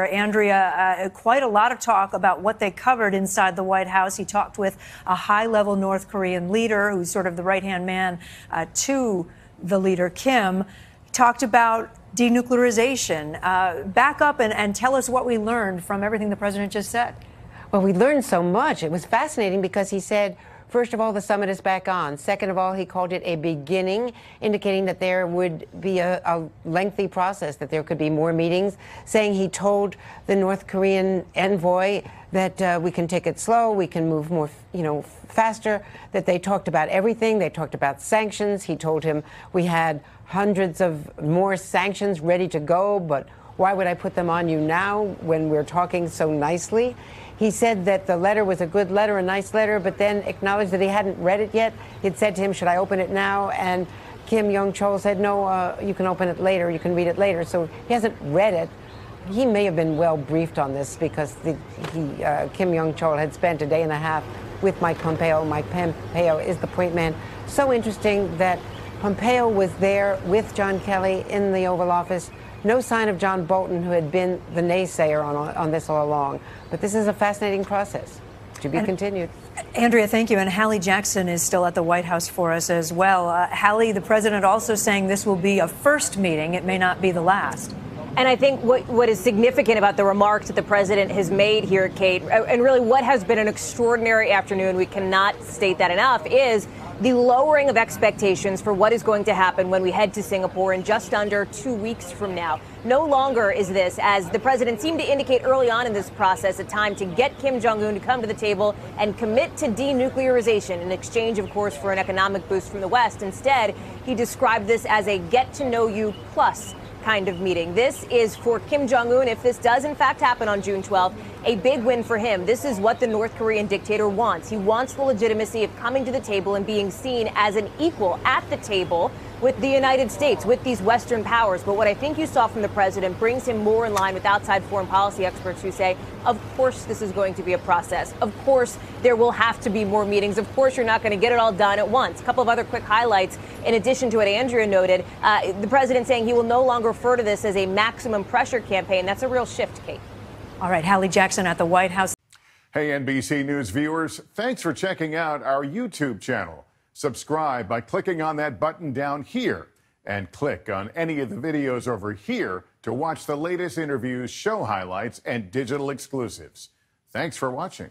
Andrea, quite a lot of talk about what they covered inside the White House. He talked with a high-level North Korean leader who's sort of the right-hand man to the leader, Kim. He talked about denuclearization. Back up and tell us what we learned from everything the president just said. Well, we learned so much. It was fascinating because he said, first of all, the summit is back on. Second of all, he called it a beginning, indicating that there would be a lengthy process, that there could be more meetings, saying he told the North Korean envoy that we can take it slow, we can move more, faster, that they talked about everything. They talked about sanctions. He told him we had hundreds of more sanctions ready to go, but why would I put them on you now when we're talking so nicely? He said that the letter was a good letter, a nice letter, but then acknowledged that he hadn't read it yet. He'd said to him, should I open it now? And Kim Jong-chol said, no, you can open it later, you can read it later. So he hasn't read it. He may have been well briefed on this because Kim Jong-chol had spent a day and a half with Mike Pompeo. Mike Pompeo is the point man. So interesting that Pompeo was there with John Kelly in the Oval Office. No sign of John Bolton, who had been the naysayer on this all along. But this is a fascinating process to be continued. Andrea, thank you. And Hallie Jackson is still at the White House for us as well. Hallie, the president also saying this will be a first meeting. It may not be the last. And I think what is significant about the remarks that the president has made here, Kate, and really what has been an extraordinary afternoon, we cannot state that enough, is the lowering of expectations for what is going to happen when we head to Singapore in just under 2 weeks from now. No longer is this, as the president seemed to indicate early on in this process, a time to get Kim Jong-un to come to the table and commit to denuclearization in exchange, of course, for an economic boost from the West. Instead, he described this as a get-to-know-you plus kind of meeting. This is for Kim Jong-un, if this does in fact happen on June 12th, a big win for him. This is what the North Korean dictator wants. He wants the legitimacy of coming to the table and being seen as an equal at the table with the United States, with these Western powers. But what I think you saw from the president brings him more in line with outside foreign policy experts who say, of course, this is going to be a process. Of course, there will have to be more meetings. Of course, you're not going to get it all done at once. A couple of other quick highlights. In addition to what Andrea noted, the president saying he will no longer refer to this as a maximum pressure campaign. That's a real shift, Kate. All right, Hallie Jackson at the White House. Hey, NBC News viewers, thanks for checking out our YouTube channel. Subscribe by clicking on that button down here and click on any of the videos over here to watch the latest interviews, show highlights, and digital exclusives. Thanks for watching.